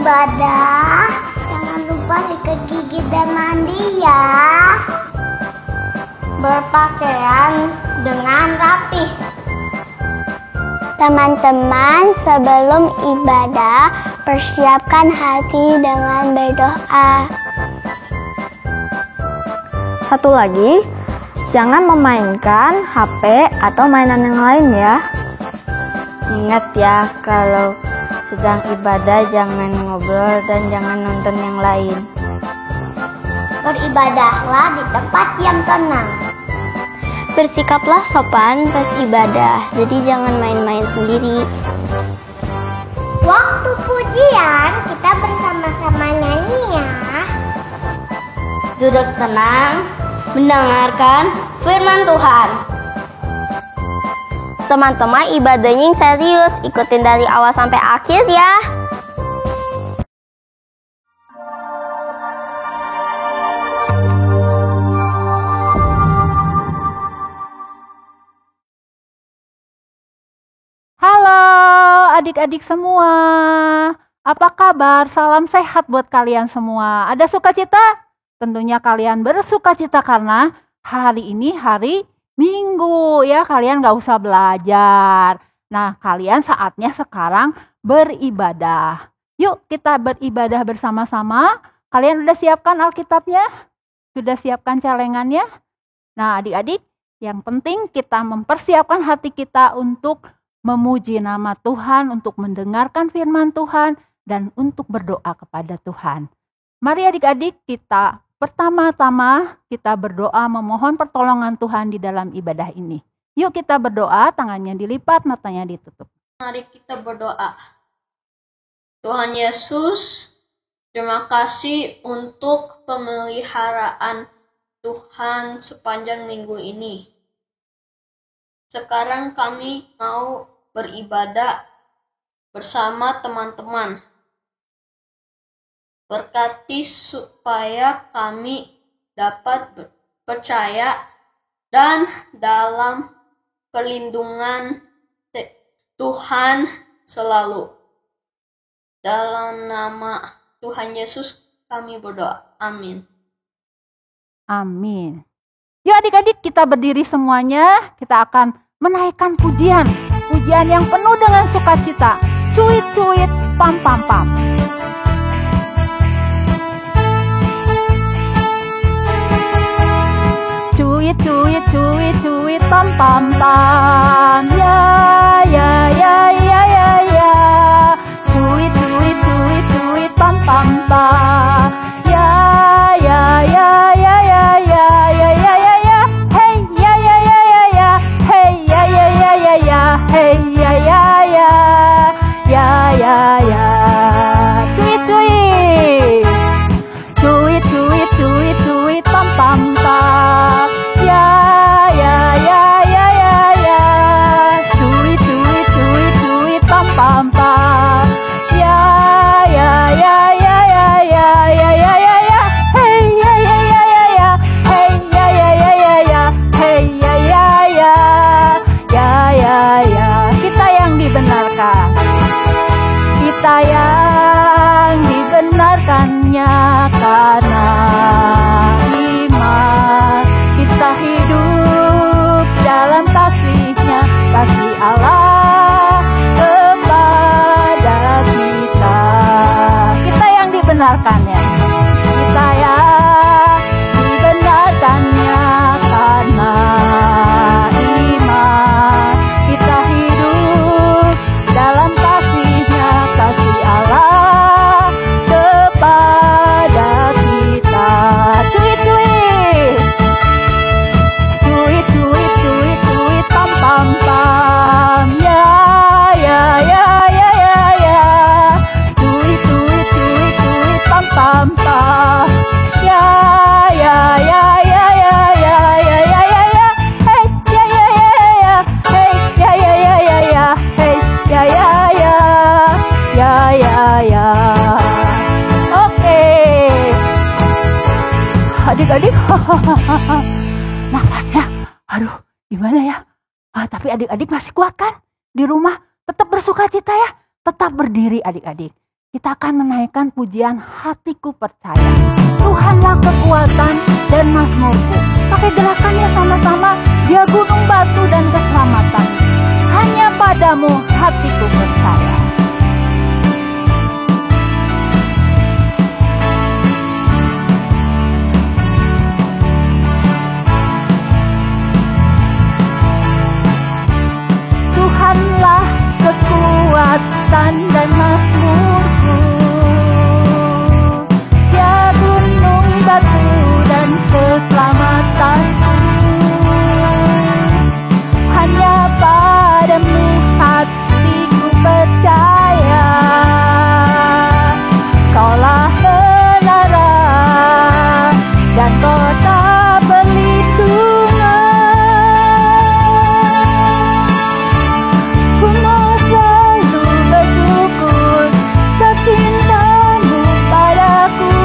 beribadah, jangan lupa sikat gigi dan mandi ya. Berpakaian dengan rapi. Teman-teman, sebelum ibadah, persiapkan hati dengan berdoa. Satu lagi, jangan memainkan HP atau mainan yang lain ya. Ingat ya, kalau sedang ibadah jangan ngobrol dan jangan nonton yang lain. Beribadahlah di tempat yang tenang. Bersikaplah sopan pas ibadah, jadi jangan main-main sendiri. Waktu pujian, kita bersama-sama nyanyi ya. Duduk tenang, mendengarkan firman Tuhan. Teman-teman, ibadahnya yang serius, ikutin dari awal sampai akhir ya. Halo adik-adik semua, apa kabar? Salam sehat buat kalian semua. Ada sukacita? Tentunya kalian bersukacita karena hari ini hari Minggu ya, kalian gak usah belajar. Nah, kalian saatnya sekarang beribadah. Yuk kita beribadah bersama-sama. Kalian udah siapkan Alkitabnya? Sudah siapkan celengannya? Nah adik-adik, yang penting kita mempersiapkan hati kita untuk memuji nama Tuhan, untuk mendengarkan firman Tuhan, dan untuk berdoa kepada Tuhan. Mari adik-adik kita pertama-tama kita berdoa memohon pertolongan Tuhan di dalam ibadah ini. Yuk kita berdoa, tangannya dilipat, matanya ditutup. Mari kita berdoa. Tuhan Yesus, terima kasih untuk pemeliharaan Tuhan sepanjang minggu ini. Sekarang kami mau beribadah bersama teman-teman. Berkati supaya kami dapat percaya dan dalam perlindungan Tuhan selalu. Dalam nama Tuhan Yesus kami berdoa. Amin. Amin. Yuk adik-adik kita berdiri semuanya, kita akan menaikkan pujian. Pujian yang penuh dengan sukacita. Cuit-cuit, pam-pam-pam. Cuit, cuit, cuit, cuit, pam-pam-pam. Ya, ya, ya, ya, ya, ya. Cuit, cuit, cuit, cuit, pam-pam-pam. Ya, ya, ya, ya, ya, ya, ya, ya, ya, ya. Hey, ya, ya, ya, ya, ya. Hey, ya, ya, ya, ya, ya. Hey, ya, ya, ya. Ya, ya, ya. Cuit, cuit. Cuit, cuit, cuit, cuit, pam-pam-pam. Ya, ya, ya, ya, ya, ya. Cuit, cuit, cuit, cuit, pam-pam-pam. Ya, ya, ya, ya, ya, ya, ya, ya, ya, ya. Hey, ya, ya, ya, ya, ya. Hey, ya, ya, ya, ya, ya. Hey, ya, ya, ya. Ya, ya, ya. Kita yang dibenarkan. Kita yang dibenarkannya karena iman. Kita hidup dalam kasih-Nya, kasih Allah kepada kita. Kita yang dibenarkannya. Kita yang dibenarkannya karena iman. Kita hidup dalam kasih-Nya, kasih Allah kepada kita. Cuit, cuit. Cuit, cuit, cuit, cuit, pam, pam, pam. Ya, ya, ya, ya, ya, ya. Cuit, cuit, cuit, cuit, pam, pam, pam. Ya, ya, ya, ya, ya, ya, ya, ya, ya, ya. Hey, ya, ya, ya, ya, ya. Hey, ya, ya, ya, ya, ya. Hey, ya, ya, ya. Ya, ya, ya. Oke. Adik-adik. Nafasnya, aduh, gimana ya? Tapi adik-adik masih kuat kan? Di rumah tetap bersukacita ya, tetap berdiri adik-adik. kita akan menaikkan pujian Hatiku Percaya. Tuhanlah kekuatan dan mazmurku. Pakai gerakannya sama-sama. Dia gunung batu dan keselamatan. Hanya padamu hatiku percaya. Tuhanlah kekuatan dan mazmurku. Dia gunung batu dan keselamatanku. Hanya padamu hatiku percaya. Kaulah menara dan kota perlindungan. Ku mau selalu bersyukur kecintamu padaku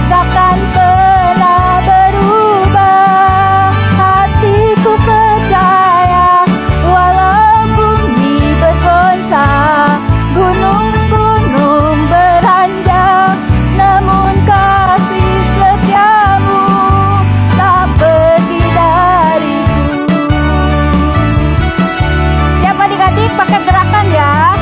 takkan pernah berubah. Hatiku percaya walau bumi bergoncang, gunung-gunung beranjak, namun kasih setiamu tak pergi dariku. Siap adik-adik, pakai gerakan ya.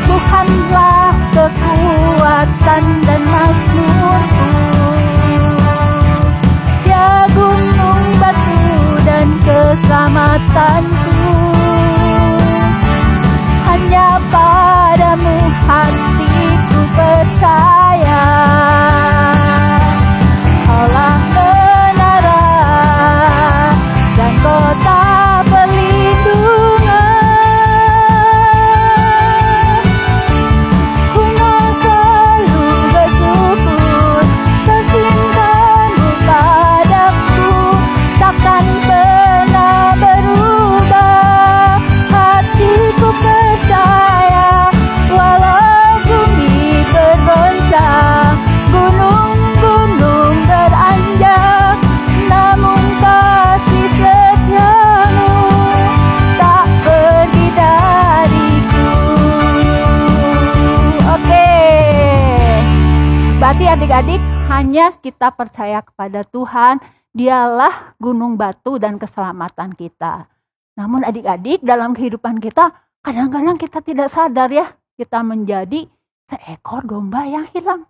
Tuhanlah kekuatan dan mazmurku. Dia gunung batu dan keselamatanku. Hanya padamu hatiku percaya. Kaulah menara dan kota perlindungan. Ku mau selalu bersyukur kecintamu padaku takkan pernah berubah. Hatiku percaya walau bumi bergoncang, gunung-gunung beranjak, namun kasih setiamu tak pergi dariku. Oke, berarti adik-adik hanya kita percaya kepada Tuhan. Dialah gunung batu dan keselamatan kita. Namun adik-adik, dalam kehidupan kita kadang-kadang kita tidak sadar ya, kita menjadi seekor domba yang hilang.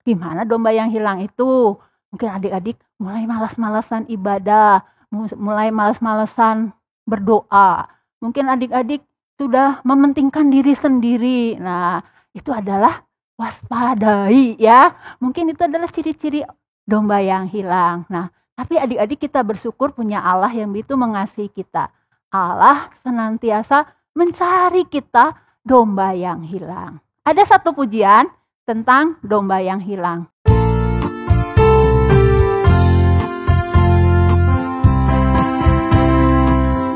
Gimana domba yang hilang itu? Mungkin adik-adik mulai malas-malasan ibadah, mulai malas-malasan berdoa. Mungkin adik-adik sudah mementingkan diri sendiri. Nah, itu adalah waspadai ya. Mungkin itu adalah ciri-ciri domba yang hilang. Nah, tapi adik-adik kita bersyukur punya Allah yang begitu mengasihi kita. Allah senantiasa mencari kita domba yang hilang. Ada satu pujian tentang domba yang hilang.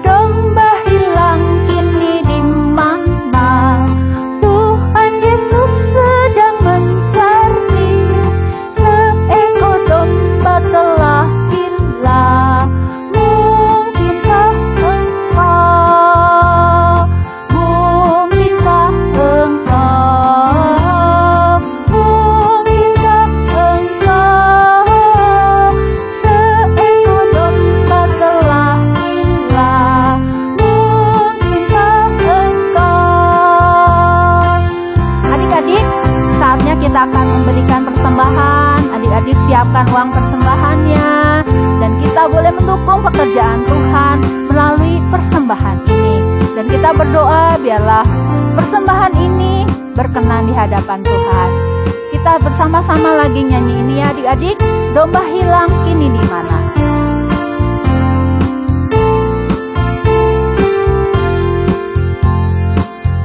Domba hilang kini di mana? Tuhan Yesus sedang mencari. Seekor domba telah hilang. Mungkinkah engkau? Mungkinkah engkau? Mungkinkah engkau? Seekor domba telah hilang. Mungkinkah engkau? Adik-adik, saatnya kita akan memberikan persembahan. Adik-adik siapkan uang persembahannya. Dan kita boleh mendukung pekerjaan Tuhan melalui persembahan ini. Dan kita berdoa biarlah persembahan ini berkenan di hadapan Tuhan. Kita bersama-sama lagi nyanyi ini ya adik-adik. Domba hilang kini di mana?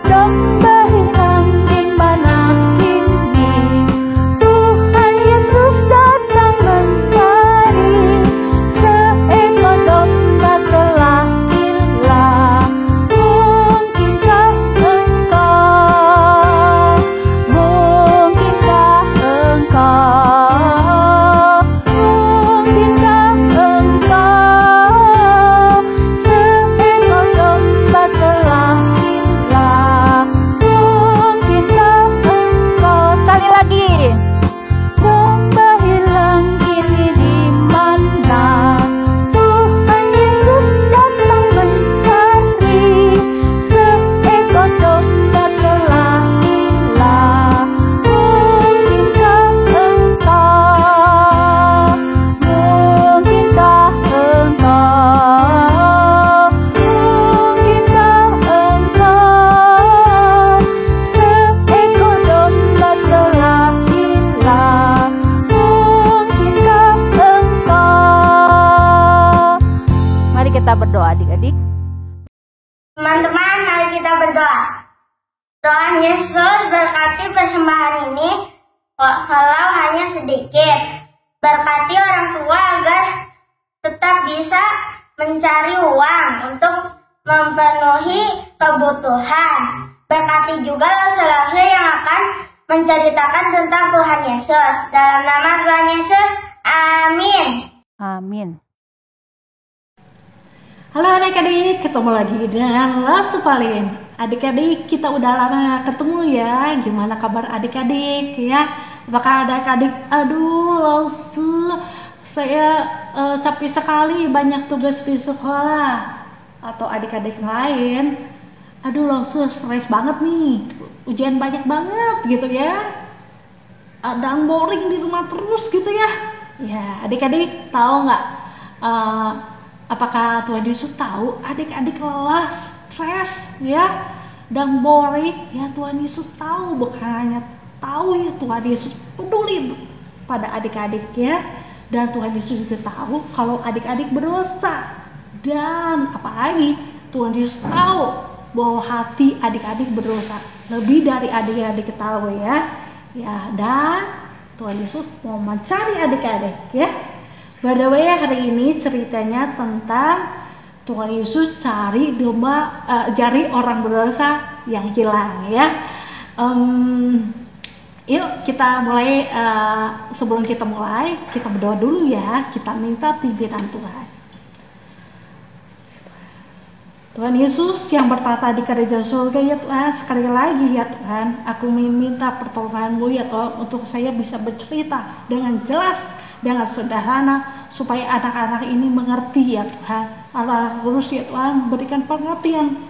Domba hilang di mana kini? Tuhan Yesus datang mencari. Seekor domba telah hilang. Mungkinkah engkau? Mungkinkah engkau? Mungkinkah kita berdoa adik-adik. Teman-teman, mari kita berdoa. Tuhan Yesus, berkati persembahan ini, walau hanya sedikit. Berkati orang tua agar tetap bisa mencari uang untuk memenuhi kebutuhan. Berkati juga lause-lause yang akan menceritakan tentang Tuhan Yesus. Dalam nama Tuhan Yesus, amin. Amin. Halo adik-adik, ketemu lagi dengan Lasupalin. Adik-adik, kita udah lama gak ketemu ya. Gimana kabar adik-adik ya? Apakah adik-adik, aduh Lausu, saya capek sekali, banyak tugas di sekolah. Atau adik-adik lain, aduh Lausu stres banget nih, ujian banyak banget gitu ya. Ada boring di rumah terus gitu ya. Ya, adik-adik tahu nggak? Apakah Tuhan Yesus tahu adik-adik lelah, stres ya, dan boring? Ya Tuhan Yesus tahu, bukan hanya tahu ya, Tuhan Yesus peduli pada adik-adik ya. Dan Tuhan Yesus juga tahu kalau adik-adik berdosa. Dan apalagi Tuhan Yesus tahu bahwa hati adik-adik berdosa lebih dari adik-adik tahu ya. Ya, dan Tuhan Yesus mau mencari adik-adik ya. By the way, hari ini ceritanya tentang Tuhan Yesus cari orang berdosa yang hilang ya. Yuk kita mulai. Sebelum kita mulai, kita berdoa dulu ya. Kita minta pimpinan Tuhan. Tuhan Yesus yang bertata di kerajaan surga ya Tuhan, sekali lagi ya Tuhan, aku meminta pertolongan-Mu ya Tuhan, untuk saya bisa bercerita dengan jelas, dengan sederhana, supaya anak-anak ini mengerti ya Tuhan. Allah terus ya Tuhan, berikan pengertian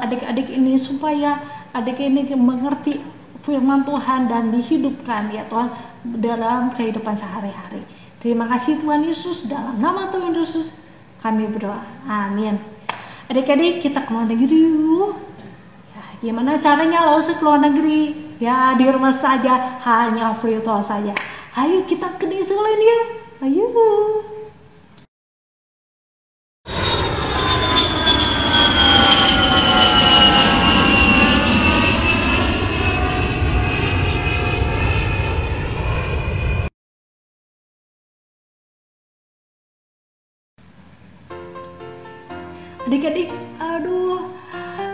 adik-adik ini, supaya adik ini mengerti firman Tuhan dan dihidupkan ya Tuhan dalam kehidupan sehari-hari. Terima kasih Tuhan Yesus, dalam nama Tuhan Yesus kami berdoa, amin. Adik-adik, kita ke luar negeri yuk. Ya, gimana caranya Lausu ke luar negeri? Ya di rumah saja, hanya virtual saja. Ayo kita ke New Zealand ya. Ayo. Adik-adik, aduh,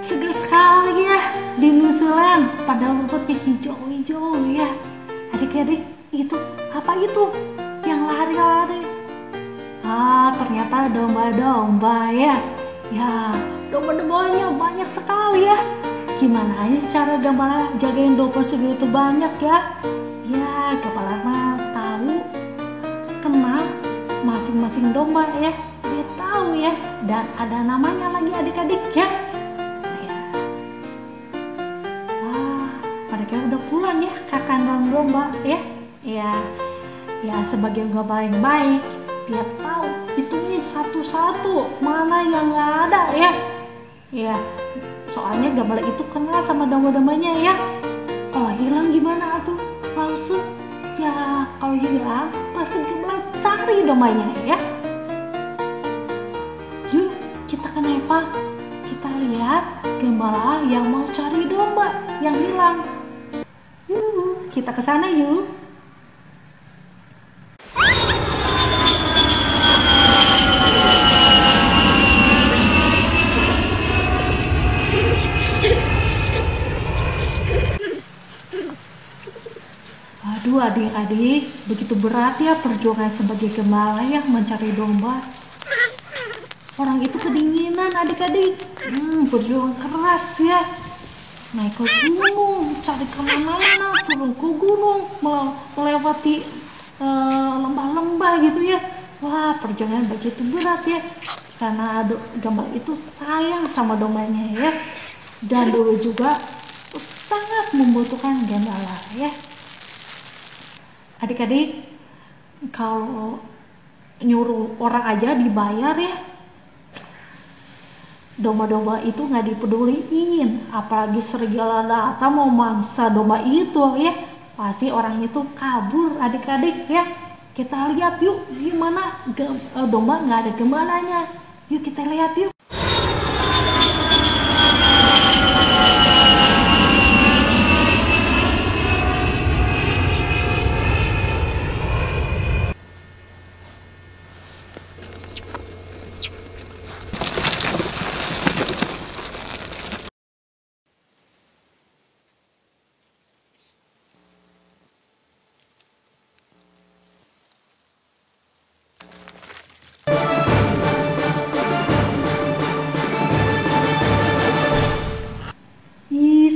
segar sekali ya di New Zealand. Padahal rumputnya hijau-hijau ya. Adik-adik, itu apa itu yang lari-lari? Ternyata domba-domba ya. Ya, domba-dombanya banyak sekali ya. Gimana aja cara gembala jagain domba segitu banyak ya? Ya, gembala mah tahu, kenal masing-masing domba ya. Dia tahu ya, dan ada namanya lagi adik-adik ya. Wah, mereka udah pulang ya ke kandang domba ya. Ya sebagai gembala yang baik, dia tahu hitungin satu-satu mana yang nggak ada ya. Ya, soalnya gembala itu kenal sama domba-dombanya ya. Kalau hilang gimana tuh langsung? Ya kalau hilang pasti gembala cari dombanya ya. Yuk kita ke Nepal, kita lihat gembala yang mau cari domba yang hilang. Yuk kita ke sana yuk. Aduh adik-adik, begitu berat ya perjuangan sebagai gembala yang mencari domba. Orang itu kedinginan adik-adik, berjuang keras ya. Naik ke gunung, cari kemana-mana, turun ke gunung, melewati lembah-lembah gitu ya. Wah perjuangan begitu berat ya. Karena gembala itu sayang sama dombanya ya. Dan dulu juga sangat membutuhkan gembala ya. Adik-adik, kalau nyuruh orang aja dibayar ya, domba-domba itu nggak dipeduliin, apalagi serigala datang mau mangsa domba itu ya, pasti orang itu kabur adik-adik ya. Kita lihat yuk gimana domba nggak ada gembalanya Yuk kita lihat yuk.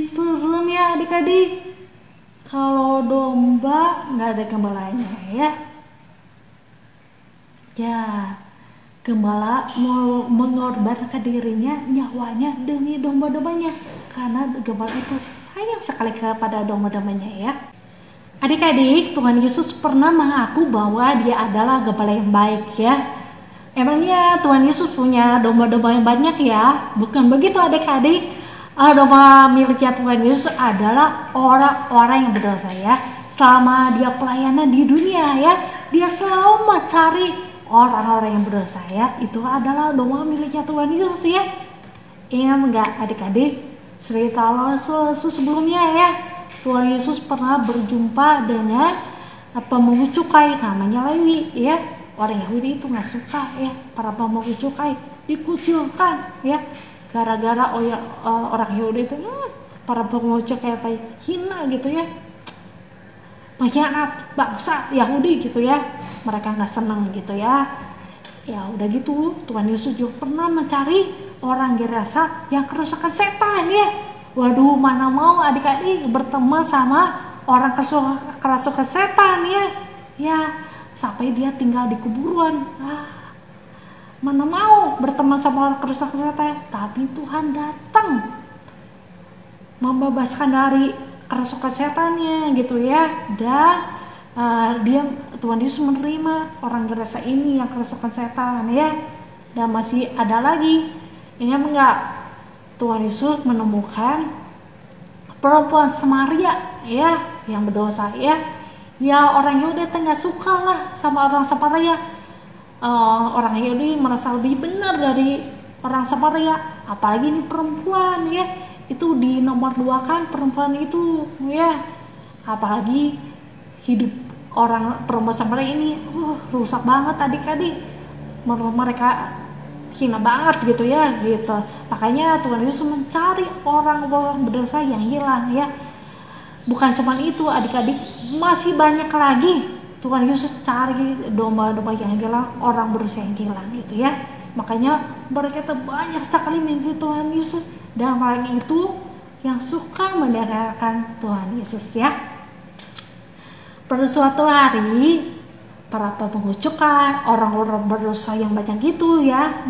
Serem ya adik-adik. Kalau domba nggak ada gembalanya ya. Ya, gembala mau mengorbankan dirinya, nyawanya demi domba-dombanya. Karena gembala itu sayang sekali kepada domba-dombanya ya. Adik-adik, Tuhan Yesus pernah mengaku bahwa dia adalah gembala yang baik ya. Emangnya Tuhan Yesus punya domba-domba yang banyak ya? Bukan begitu adik-adik. Domba miliknya Tuhan Yesus adalah orang-orang yang berdosa ya. Selama dia pelayanan di dunia ya, dia selalu mencari orang-orang yang berdosa ya. Itu adalah domba miliknya Tuhan Yesus ya. Ingat enggak adik-adik? Cerita Yesus sebelumnya ya. Tuhan Yesus pernah berjumpa dengan pemungut cukai namanya Lewi ya. Orang Yahudi itu nggak suka ya para pemungut cukai, dikucilkan ya. Gara-gara orang Yahudi itu para pemungut cukai kayak hina gitu ya, pengkhianat bangsa Yahudi gitu ya, mereka nggak senang gitu ya. Ya udah gitu, Tuhan Yesus juga pernah mencari orang Gerasa yang kerasukan setan ya. Waduh, mana mau adik-adik bertemu sama orang kerasukan setan ya. Ya, sampai dia tinggal di kuburan. Mana mau berteman sama orang kerasukan setan, tapi Tuhan datang membebaskan dari kerasukan setannya gitu ya. Dan Tuhan Yesus menerima orang Gerasa ini yang kerasukan setan ya. Dan masih ada lagi, ingat enggak? Tuhan Yesus menemukan perempuan Samaria ya yang berdosa ya. Ya orang Yahudi nggak suka lah sama orang Samaria. Orang Yahudi merasa lebih benar dari orang Samaria, apalagi ini perempuan ya, itu di nomor 2 kan perempuan itu ya, apalagi hidup orang perempuan Samaria ini rusak banget adik-adik, mereka hina banget gitu ya gitu. Makanya Tuhan Yesus mencari orang-orang berdosa yang hilang ya. Bukan cuma itu adik-adik, masih banyak lagi Tuhan Yesus cari domba-domba yang hilang, orang berdosa yang hilang gitu ya. Makanya mereka banyak sekali mengikuti Tuhan Yesus, dan mereka itu yang suka mendengarkan Tuhan Yesus ya. Pada suatu hari para pemungut cukai, orang-orang berdosa yang banyak gitu ya,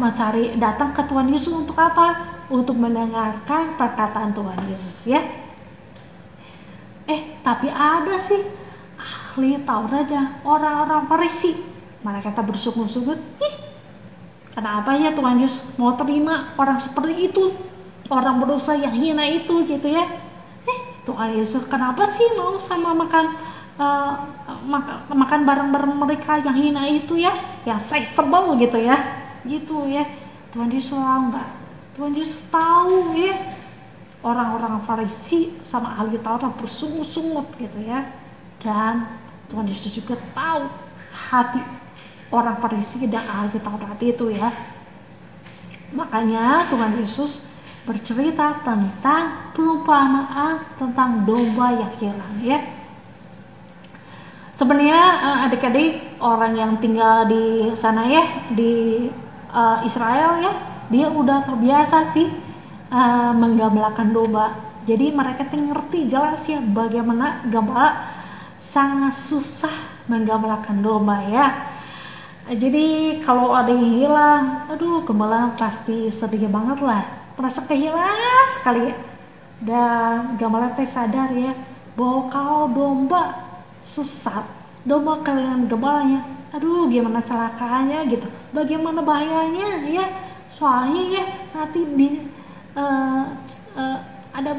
datang ke Tuhan Yesus untuk apa? Untuk mendengarkan perkataan Tuhan Yesus ya. Tapi ada sih ahli Taurat dan orang-orang Farisi. Mereka bersungut-sungut, kenapa ya Tuhan Yesus mau terima orang seperti itu, orang berdosa yang hina itu gitu ya. Tuhan Yesus kenapa sih mau sama makan bareng-bareng mereka yang hina itu ya, yang sebel gitu ya, Tuhan Yesus tahu nggak? Tuhan Yesus tahu ya, orang-orang Farisi sama ahli Taurat bersungut-sungut gitu ya, dan Tuhan Yesus juga tahu hati orang Farisi dan ahli Taurat itu ya. Makanya Tuhan Yesus bercerita tentang perumpamaan tentang domba yang hilang ya. Sebenarnya adik-adik, orang yang tinggal di sana ya, di Israel ya, dia udah terbiasa sih menggembalakan domba. Jadi mereka ngerti jelas ya bagaimana gembala sangat susah menggembalakan domba ya. Jadi kalau ada yang hilang, gembala pasti sedih banget lah, merasa kehilangan sekali. Dan gembala sadar ya bahwa kalau domba sesat, domba kehilangan gembalanya, gimana celakanya gitu, bagaimana bahayanya ya. Soalnya ya nanti ada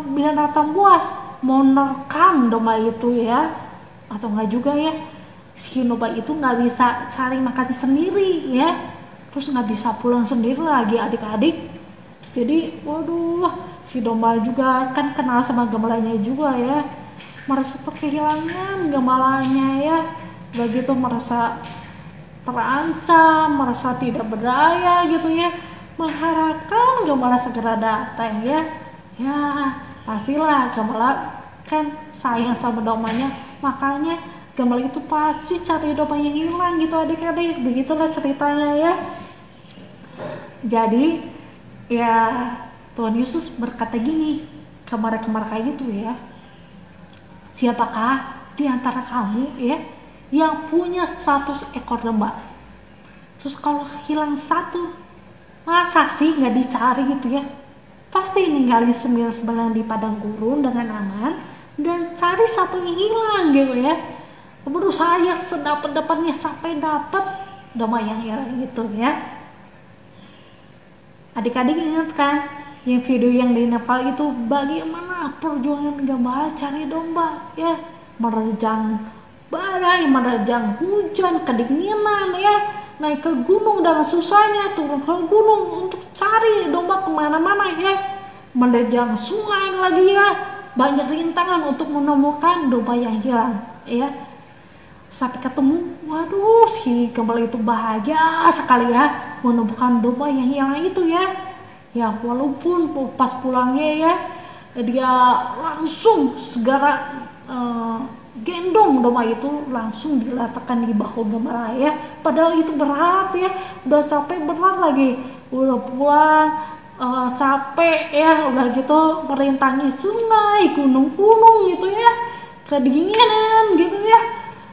binatang buas mau nerkam domba itu ya, atau enggak juga ya si domba itu nggak bisa cari makan sendiri ya, terus nggak bisa pulang sendiri lagi adik-adik. Jadi waduh, si domba juga kan kenal sama gemalanya juga ya, merasa kehilangan gemalanya ya, begitu merasa terancam, merasa tidak berdaya gitu ya, mengharapkan gembala segera datang ya. Ya pastilah gembala kan sayang sama dombanya, makanya gembala itu pasti cari domba yang hilang gitu adik-adik. Begitulah ceritanya ya. Jadi ya Tuhan Yesus berkata gini ke mereka kayak gitu ya, siapakah di antara kamu ya yang punya 100 ekor domba, terus kalau hilang satu, masa sih nggak dicari gitu ya? Pasti ninggalin 99 di padang gurun dengan aman dan cari satu yang hilang gitu ya. Berusaha ya sedapat-dapatnya sampai dapat domba yang hilang gitu ya. Adik-adik ingat kan yang video yang di Nepal itu, bagaimana perjuangan gembala cari domba ya, menerjang badai, menerjang hujan, kedinginan ya, naik ke gunung dengan susahnya, turun ke gunung untuk cari domba kemana-mana ya, menerjang sungai lagi ya, banyak rintangan untuk menemukan domba yang hilang ya. Sampai ketemu, waduh si gembala itu bahagia sekali ya menemukan domba yang hilang itu ya. Ya walaupun pas pulangnya ya dia langsung segera gendong domba itu, langsung diletakkan di bahu gembala ya, padahal itu berat ya, udah capek berat lagi, udah pulang capek ya, udah gitu merintangi sungai, gunung-gunung gitu ya, kedinginan gitu ya,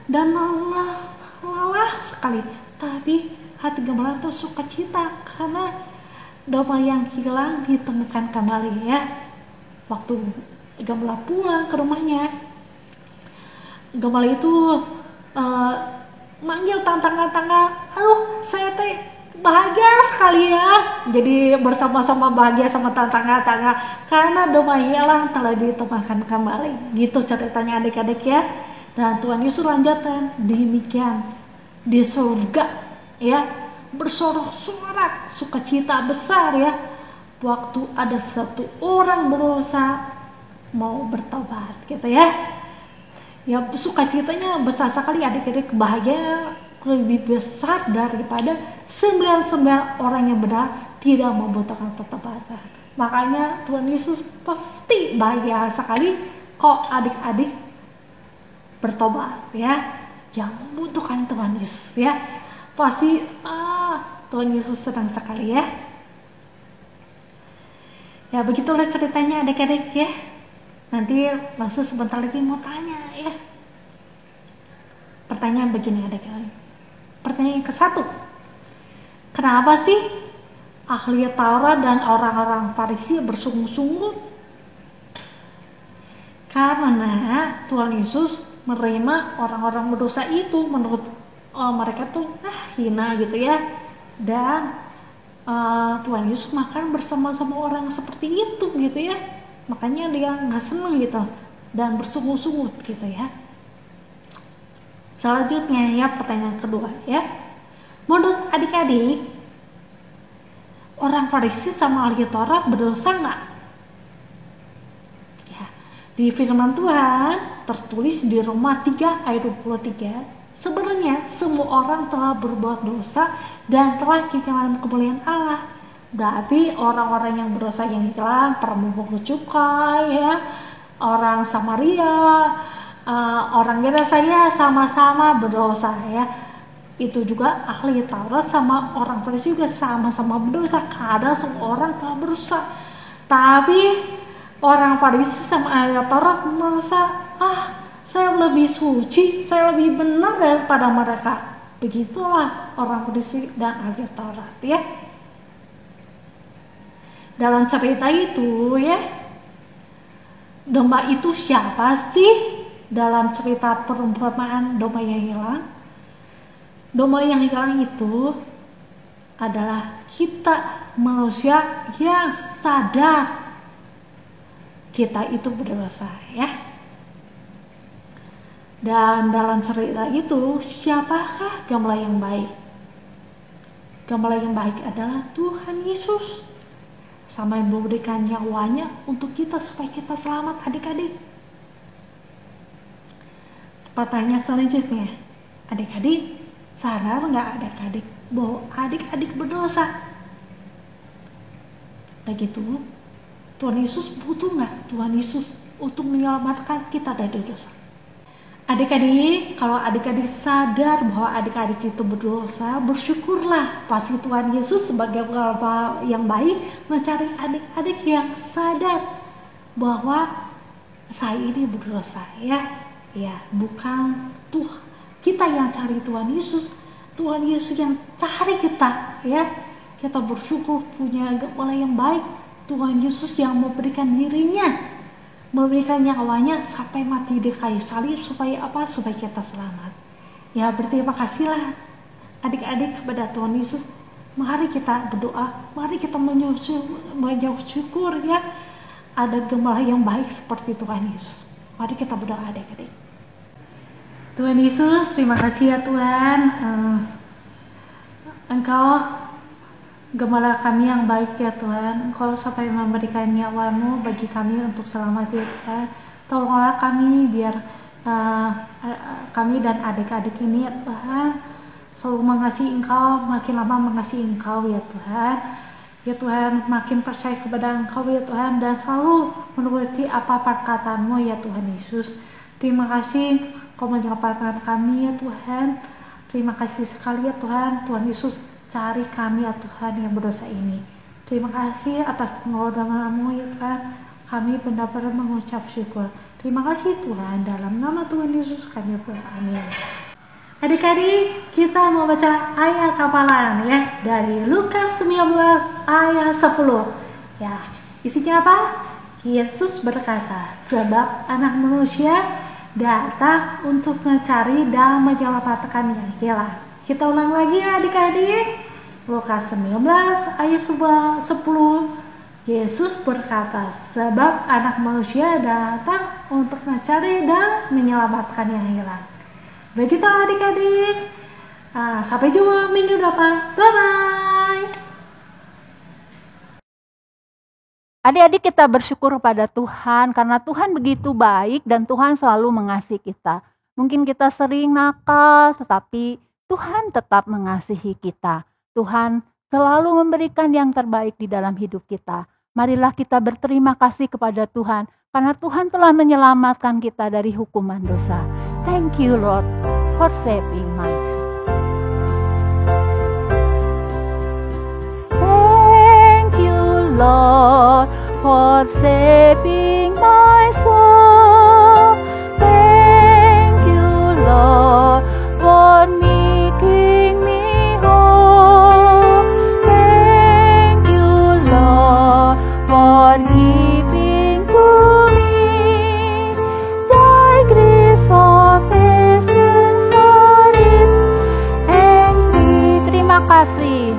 dan lelah sekali. Tapi hati gembala itu sukacita karena domba yang hilang ditemukan kembali ya. Waktu gembala pulang ke rumahnya, gembala itu manggil tantang-tantangnya, aduh saya teh bahagia sekali ya, jadi bersama-sama bahagia sama tantang-tantangnya karena domba hilang telah ditemukan kembali. Gitu ceritanya adik-adik ya. Dan Tuhan Yesus lanjutkan demikian di surga ya, bersorak-sorak sukacita besar ya, waktu ada satu orang berdosa mau bertobat gitu ya. Ya sukacitanya besar sekali adik-adik, bahagia lebih besar daripada 99 orang yang benar tidak membutuhkan pertobatan. Makanya Tuhan Yesus pasti bahagia sekali kok adik-adik bertobat ya, yang membutuhkan Tuhan Yesus ya. Pasti Tuhan Yesus senang sekali ya. Ya begitulah ceritanya adik-adik ya. Nanti langsung sebentar lagi mau tanya ya. Pertanyaan begini adik-adik. Pertanyaan yang ke-1, kenapa sih ahli Taurat dan orang-orang Farisi bersungguh-sungguh? Karena Tuhan Yesus menerima orang-orang berdosa itu, menurut mereka tuh hina gitu ya, dan Tuhan Yesus makan bersama-sama orang seperti itu gitu ya, makanya dia nggak seneng gitu dan bersungguh-sungguh gitu ya. Selanjutnya ya, pertanyaan kedua ya, menurut adik-adik orang Farisi sama ahli Taurat berdosa nggak? Ya, di firman Tuhan tertulis di Roma 3 ayat 23, sebenarnya semua orang telah berbuat dosa dan telah kehilangan kemuliaan Allah. Berarti orang-orang yang berdosa yang hilang, pemungut cukai ya, orang Samaria, orang Gerasa ya, sama-sama berdosa ya. Itu juga ahli Taurat sama orang Farisi juga sama-sama berdosa. Kadang semua orang telah berdosa, tapi orang Farisi sama ahli Taurat merasa saya lebih suci, saya lebih benar daripada mereka. Begitulah orang Farisi dan ahli Taurat ya. Dalam cerita itu ya, domba itu siapa sih? Dalam cerita perumpamaan domba yang hilang, domba yang hilang itu adalah kita manusia yang sadar kita itu berdosa ya. Dan dalam cerita itu siapakah gembala yang baik? Gembala yang baik adalah Tuhan Yesus. Sampai memberikan nyawanya untuk kita supaya kita selamat adik-adik. Pertanyaan selanjutnya, adik-adik sadar nggak adik-adik bahwa adik-adik berdosa? Begitu, Tuhan Yesus butuh nggak Tuhan Yesus untuk menyelamatkan kita dari dosa? Adik-adik, kalau adik-adik sadar bahwa adik-adik itu berdosa, bersyukurlah. Pasti Tuhan Yesus sebagai Bapa yang baik mencari adik-adik yang sadar bahwa saya ini berdosa, ya. Ya, bukan kita yang cari Tuhan Yesus, Tuhan Yesus yang cari kita, ya. Kita bersyukur punya gembala yang baik, Tuhan Yesus yang memberikan dirinya, memberikan nyawanya sampai mati di kayu salib supaya apa? Supaya kita selamat. Ya, berterima kasihlah adik-adik kepada Tuhan Yesus. Mari kita berdoa, mari kita mengucap syukur, ya. Ada gembala yang baik seperti Tuhan Yesus. Mari kita berdoa adik-adik. Tuhan Yesus, terima kasih ya Tuhan. Engkau gembala kami yang baik ya Tuhan. Engkau sampai memberikan nyawamu bagi kami untuk selamat ya Tuhan. Tolonglah kami biar kami dan adik-adik ini ya Tuhan selalu mengasihi Engkau, makin lama mengasihi Engkau ya Tuhan. Ya Tuhan, makin percaya kepada Engkau ya Tuhan dan selalu menuruti apa perkataanmu ya Tuhan Yesus. Terima kasih Kau menyelamatkan kami ya Tuhan. Terima kasih sekali ya Tuhan. Tuhan Yesus cari kami ya Tuhan yang berdosa ini. Terima kasih atas pengorbanan-Mu ya Tuhan. Kami benar-benar mengucap syukur. Terima kasih Tuhan. Dalam nama Tuhan Yesus kami berdoa. Amin. Adik-adik, kita mau baca ayat hafalan ya dari Lukas 19 ayat 10. Ya, isinya apa? Yesus berkata, sebab Anak Manusia datang untuk mencari dan menyelamatkan yang hilang. Kita ulang lagi ya adik-adik. Lukas 19 ayat 10. Yesus berkata, sebab Anak Manusia datang untuk mencari dan menyelamatkan yang hilang. Begitu adik-adik. Sampai jumpa minggu depan. Bye-bye. Adik-adik, kita bersyukur pada Tuhan karena Tuhan begitu baik dan Tuhan selalu mengasihi kita. Mungkin kita sering nakal, tetapi Tuhan tetap mengasihi kita. Tuhan selalu memberikan yang terbaik di dalam hidup kita. Marilah kita berterima kasih kepada Tuhan karena Tuhan telah menyelamatkan kita dari hukuman dosa. Thank you Lord for saving my soul. Thank you Lord for saving my soul. Thank you Lord for making me whole. Thank you Lord for giving to me thy grace of patience for its and me. Terima kasih.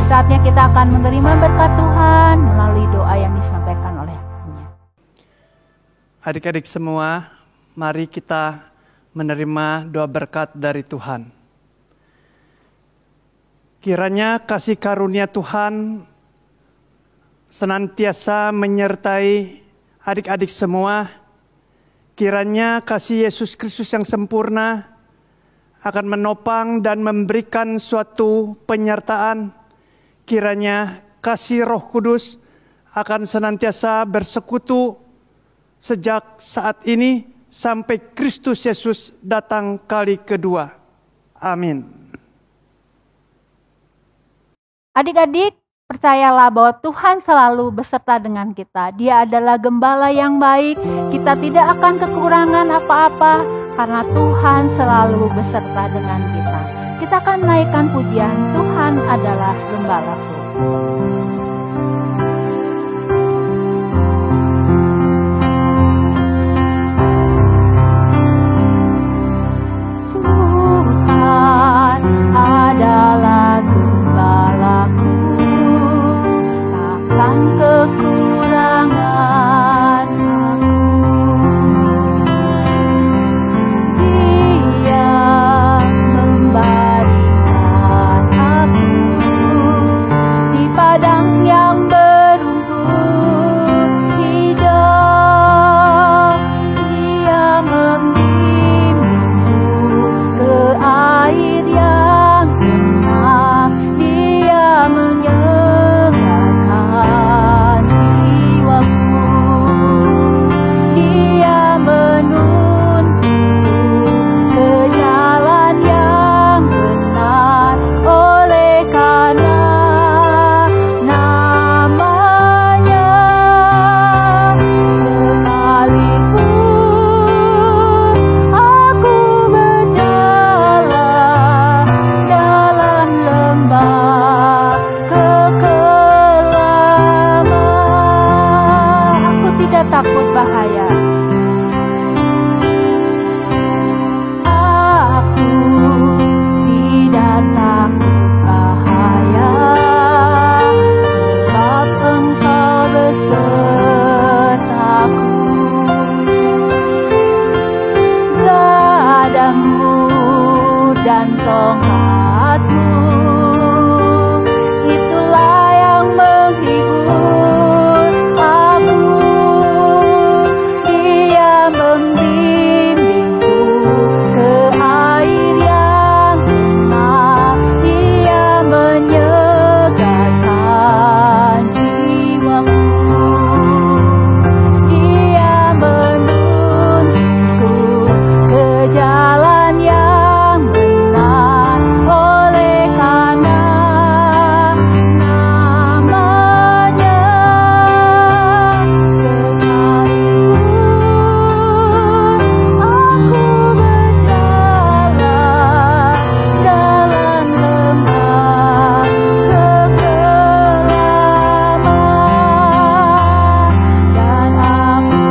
Saatnya kita akan menerima berkat Tuhan melalui doa yang disampaikan olehnya. Adik-adik semua, mari kita menerima doa berkat dari Tuhan. Kiranya kasih karunia Tuhan senantiasa menyertai adik-adik semua. Kiranya kasih Yesus Kristus yang sempurna akan menopang dan memberikan suatu penyertaan. Kiranya kasih Roh Kudus akan senantiasa bersekutu sejak saat ini sampai Kristus Yesus datang kali kedua. Amin. Adik-adik, percayalah bahwa Tuhan selalu beserta dengan kita. Dia adalah gembala yang baik. Kita tidak akan kekurangan apa-apa karena Tuhan selalu beserta dengan kita. Kita akan menaikkan pujian, Tuhan adalah gembalaku. Tuhan adalah gembalaku, takkan kekurangan aku. Dia membaringkan aku di padang yang berumput hijau. Dia membimbingku ke air yang tenang. Dia menyegarkan jiwaku. Dia menuntunku ke jalan yang benar oleh karena namanya. Sekalipun aku berjalan dalam lembah kekelaman, aku tidak takut bahaya. Aku tidak takut bahaya, sebab Engkau besertaku. Gadamu dan tongkatmu, itulah yang menghibur aku. Dia membimbingku ke air yang tenang. Dia menyegarkan jiwaku. Dia menuntunku ke jalan yang benar oleh karena namanya. Sekalipun aku berjalan dalam lembah kekelaman, dan aku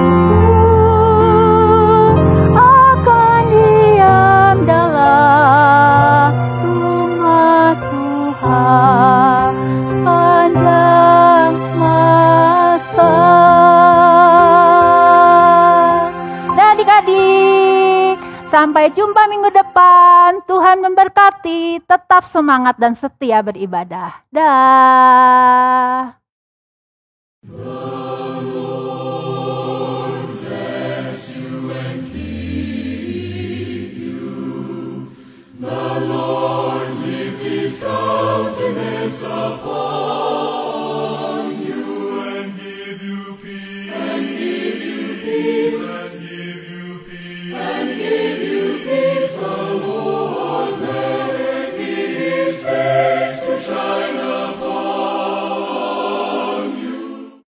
akan diam dalam rumah Tuhan sepanjang masa. Dan adik-adik, sampai jumpa minggu depan. Tuhan memberkati. Tetap semangat dan setia beribadah. Dah.